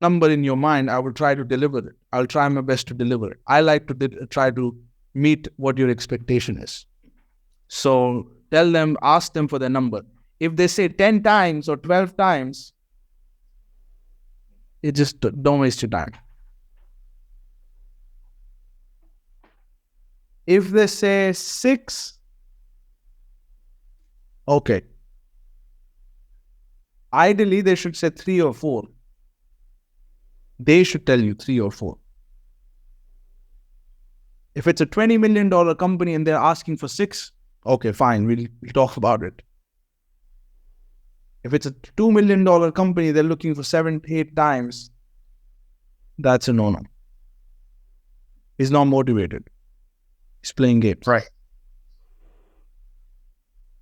number in your mind, I will try to deliver it. I'll try my best to deliver it. I like to try to meet what your expectation is. So tell them, ask them for their number. If they say 10 times or 12 times, it just don't waste your time. If they say 6, okay. Ideally, they should say 3 or 4. They should tell you 3 or 4. If it's a $20 million company and they're asking for 6, okay, fine, we'll talk about it. If it's a $2 million company, they're looking for 7, 8 times, that's a no-no. He's not motivated. He's playing games. Right.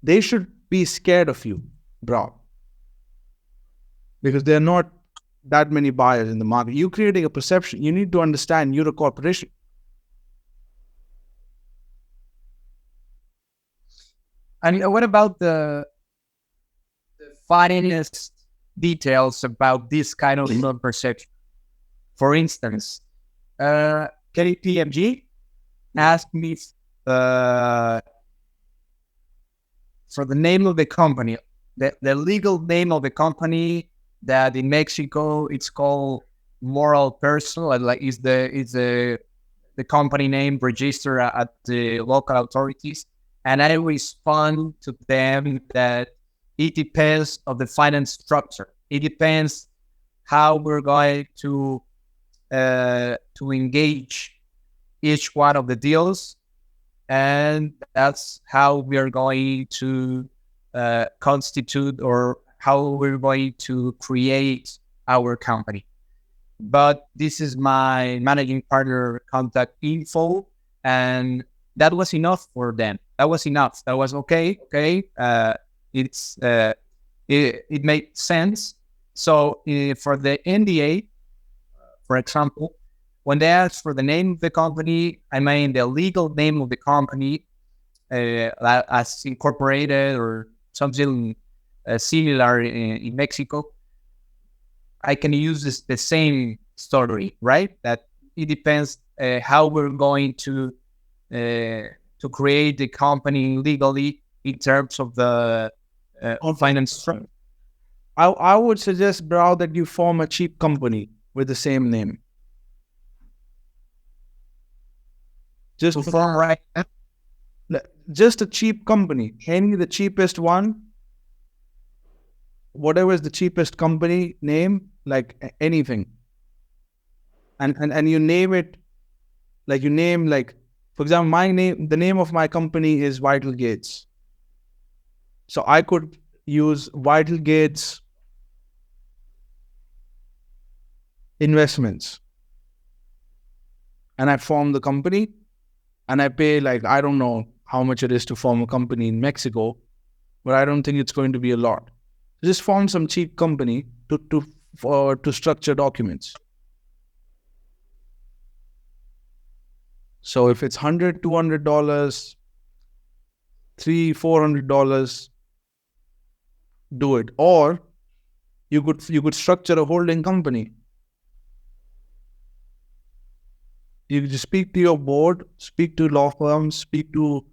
They should be scared of you, bro. Because there are not that many buyers in the market. You're creating a perception. You need to understand you're a corporation. And what about the finest details about this kind of perception? For instance, KPMG asked me for the name of the company, the legal name of the company that in Mexico it's called moral person, like is the company name registered at the local authorities. And I respond to them that it depends on the finance structure. It depends how we're going to engage each one of the deals, and that's how we are going to constitute or how we're going to create our company. But this is my managing partner contact info, and that was enough for them. That was enough. That was okay. It made sense. So for the NDA, for example, when they ask for the name of the company, I mean the legal name of the company as incorporated or something similar in Mexico, I can use the same story, right? That it depends how we're going to create the company legally in terms of the finance structure. I would suggest, bro, that you form a cheap company with the same name. Just a cheap company. Any the cheapest one, whatever is the cheapest company name, like anything. And you name it, like you name, like, for example, the name of my company is Vital Gates. So I could use Vital Gates Investments. And I form the company and I pay, like, I don't know how much it is to form a company in Mexico, but I don't think it's going to be a lot. Just form some cheap company to structure documents. So if it's $100, $200, $300, $400, do it. Or you could structure a holding company. You just speak to your board, speak to law firms, speak to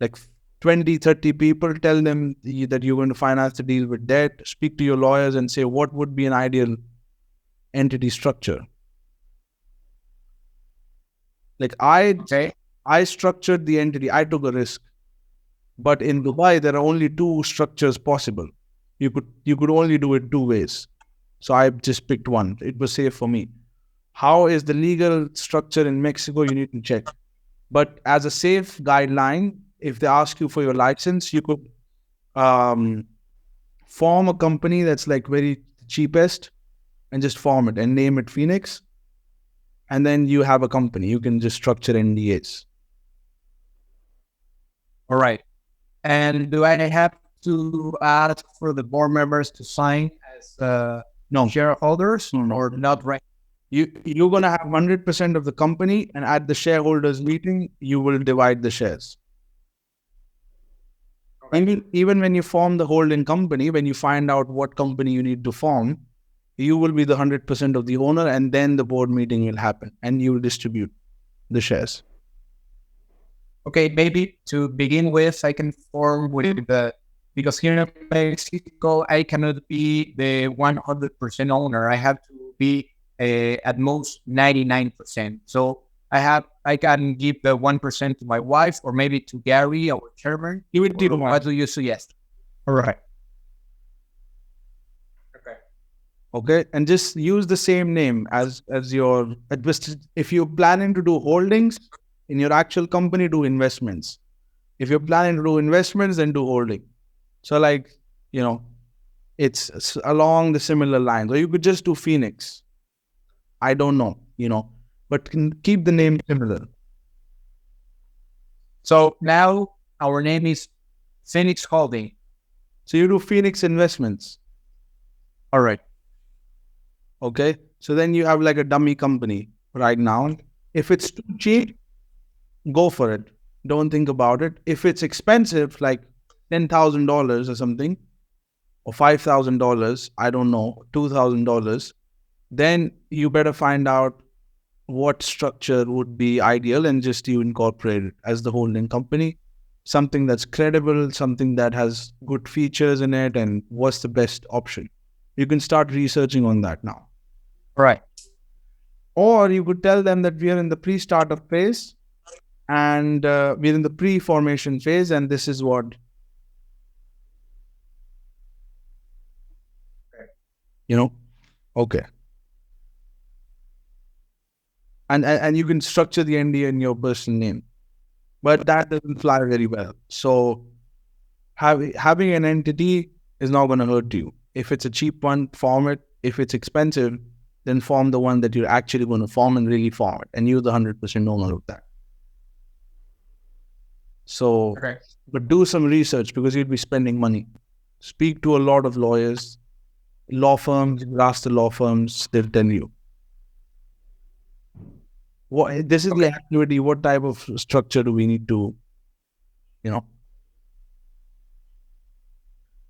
like 20, 30 people, tell them that you're going to finance the deal with debt, speak to your lawyers and say what would be an ideal entity structure. Like I structured the entity, I took a risk. But in Dubai, there are only 2 structures possible. You could only do it 2 ways. So I just picked one. It was safe for me. How is the legal structure in Mexico? You need to check. But as a safe guideline, if they ask you for your license, you could form a company that's like very cheapest and just form it and name it Phoenix. And then you have a company. You can just structure NDAs. All right. And do I have to ask for the board members to sign as shareholders or not? Right. You're going to have 100% of the company, and at the shareholders meeting, you will divide the shares. And even when you form the holding company, when you find out what company you need to form, You will be the 100% of the owner, and then the board meeting will happen and you will distribute the shares. Okay, maybe to begin with, I can form with because here in Mexico, I cannot be the 100% owner. I have to be at most 99%. So I can give the 1% to my wife, or maybe to Gary, our chairman. Give it to your What wife. do you suggest? All right. Okay. Okay, and just use the same name as your if you're planning to do holdings in your actual company, do investments. If you're planning to do investments, then do holding. So like, it's along the similar lines. Or you could just do Phoenix. I don't know, but can keep the name similar. So now our name is Phoenix Holding. So you do Phoenix Investments. All right. Okay. So then you have like a dummy company right now. If it's too cheap, go for it. Don't think about it. If it's expensive, like $10,000 or something, or $5,000, I don't know, $2,000, then you better find out what structure would be ideal and just you incorporate it as the holding company. Something that's credible, something that has good features in it, and what's the best option. You can start researching on that now. Right. Or you could tell them that we are in the pre-startup phase and we're in the pre-formation phase, and this is what, okay. And you can structure the NDA in your personal name, but that doesn't fly very well. So having an entity is not going to hurt you. If it's a cheap one, form it. If it's expensive, then form the one that you're actually going to form and really form it, and you're the 100% owner of that. So, Okay. But do some research because you'll be spending money. Speak to a lot of lawyers, law firms, ask the law firms, they'll tell you. This is the activity, what type of structure do we need to,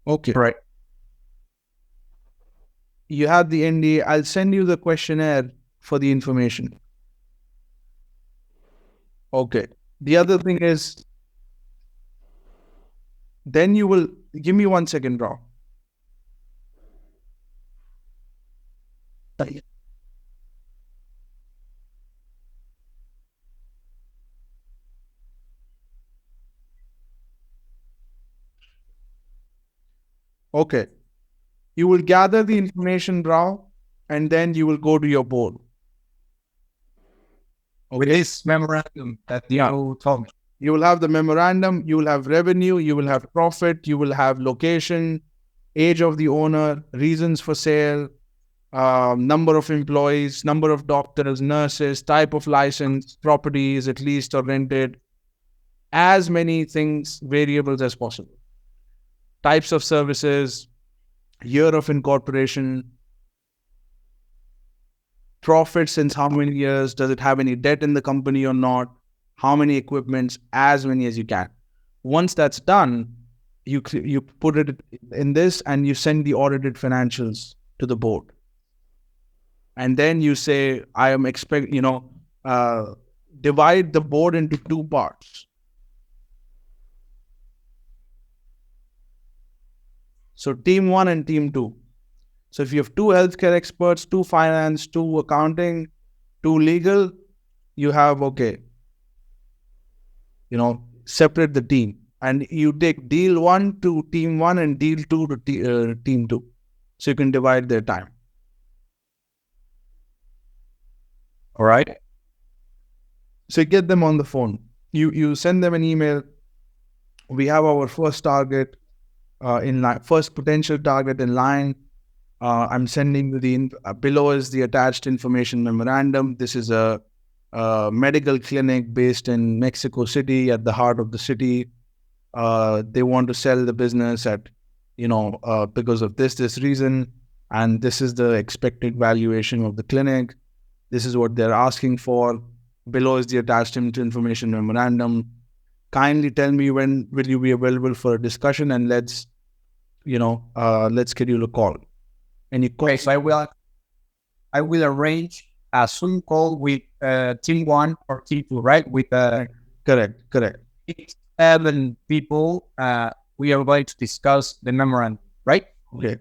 Okay. Right. You have the NDA. I'll send you the questionnaire for the information. Okay. The other thing is, then you will, give me 1 second, bro. Okay. You will gather the information, bro, and then you will go to your board. With this memorandum that you told me. You will have the memorandum, you will have revenue, you will have profit, you will have location, age of the owner, reasons for sale, number of employees, number of doctors, nurses, type of license, property is at least or rented, as many things, variables as possible. Types of services, year of incorporation, profit since how many years, does it have any debt in the company or not, how many equipments, as many as you can. Once that's done, you put it in this and you send the audited financials to the board. And then you say, I am divide the board into 2 parts. So team 1 and team 2. So if you have 2 healthcare experts, 2 finance, 2 accounting, 2 legal, you have, separate the team. And you take deal 1 to team 1 and deal 2 to team 2. So you can divide their time. All right. So you get them on the phone. You send them an email. We have our first target in line, first potential target in line. I'm sending you below is the attached information memorandum. This is a medical clinic based in Mexico City, at the heart of the city. They want to sell the business at, because of this reason, and this is the expected valuation of the clinic. This is what they're asking for. Below is the attached information memorandum. Kindly tell me when will you be available for a discussion, and let's schedule a call. And you call. Okay, so I will arrange a Zoom call with team one or team two, right? With Correct. 7 people. We are going to discuss the memorandum, right?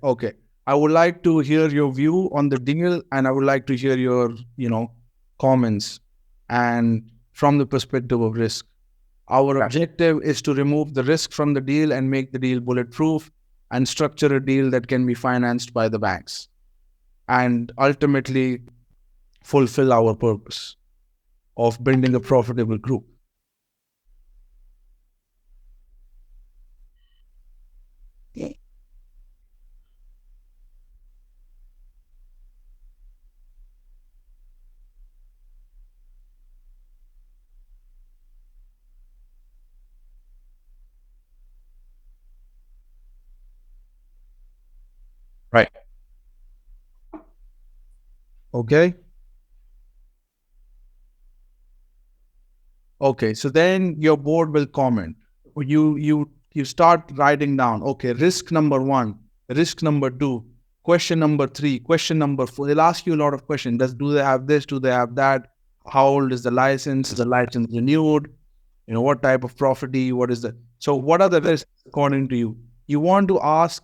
Okay. I would like to hear your view on the deal, and I would like to hear your, comments, and from the perspective of risk. Our objective is to remove the risk from the deal and make the deal bulletproof and structure a deal that can be financed by the banks and ultimately fulfill our purpose of building a profitable group. Right. Okay. Okay. So then your board will comment. You start writing down. Okay. Risk number 1, risk number 2, question number 3, question number 4. They'll ask you a lot of questions. Do they have this? Do they have that? How old is the license? Is the license renewed? What type of property? What is the so? What are the risks according to you? You want to ask.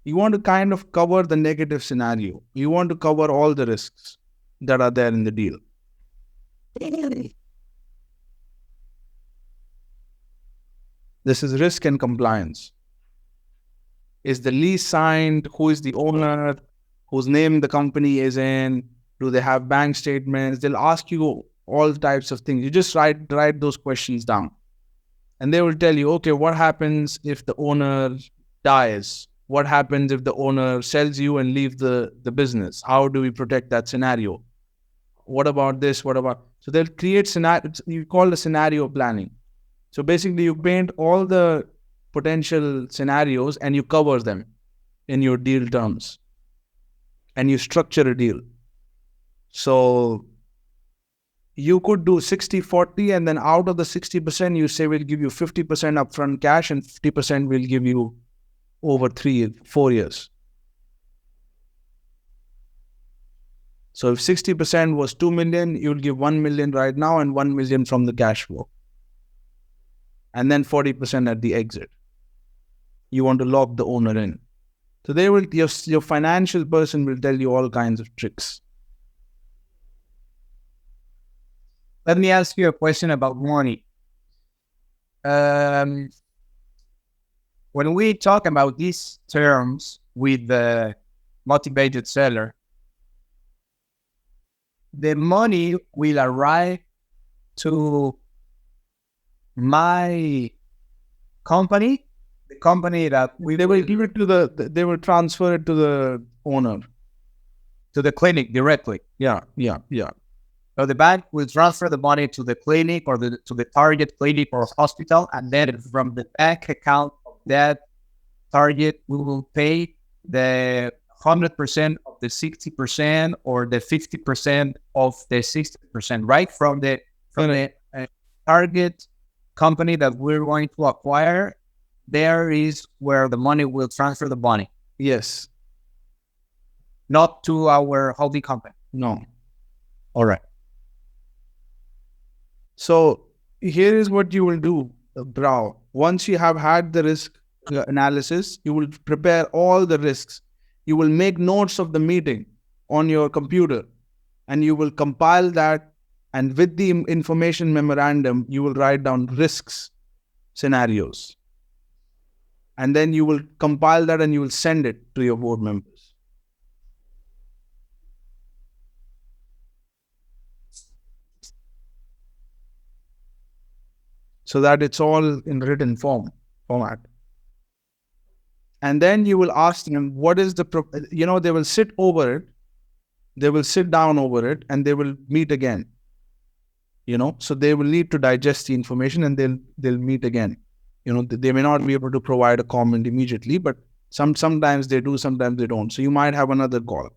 You want to kind of cover the negative scenario. You want to cover all the risks that are there in the deal. This is risk and compliance. Is the lease signed? Who is the owner? Whose name the company is in? Do they have bank statements? They'll ask you all types of things. You just write those questions down. And they will tell you, okay, what happens if the owner dies? What happens if the owner sells you and leaves the business? How do we protect that scenario? What about this? What about... So they'll create scenarios. You call the scenario planning. So basically, you paint all the potential scenarios and you cover them in your deal terms. And you structure a deal. So you could do 60-40, and then out of the 60%, you say we'll give you 50% upfront cash and 50% we'll give you over 3-4 years. So if 60% was 2 million, you'll give 1 million right now and 1 million from the cash flow. And then 40% at the exit. You want to lock the owner in. So they will, your financial person will tell you all kinds of tricks. Let me ask you a question about money. When we talk about these terms with the motivated seller, the money will arrive to my company, the company that they will give it to they will transfer it to the owner, to the clinic directly. Yeah. So the bank will transfer the money to the clinic or to the target clinic or hospital, and then from the bank account of that target, we will pay the 100% of the 60% or the 50% of the 60%, right? From the target company that we're going to acquire, there is where the money will transfer the money. Yes. Not to our holding company. No. All right. So here is what you will do, Bravo. Once you have had the risk analysis, you will prepare all the risks. You will make notes of the meeting on your computer, and you will compile that. And with the information memorandum, you will write down risks, scenarios. And then you will compile that and you will send it to your board members. So that it's all in written format. And then you will ask them, what is the, they will sit over it. They will sit down over it and they will meet again. So they will need to digest the information and they'll meet again. They may not be able to provide a comment immediately, but sometimes they do, sometimes they don't. So you might have another call.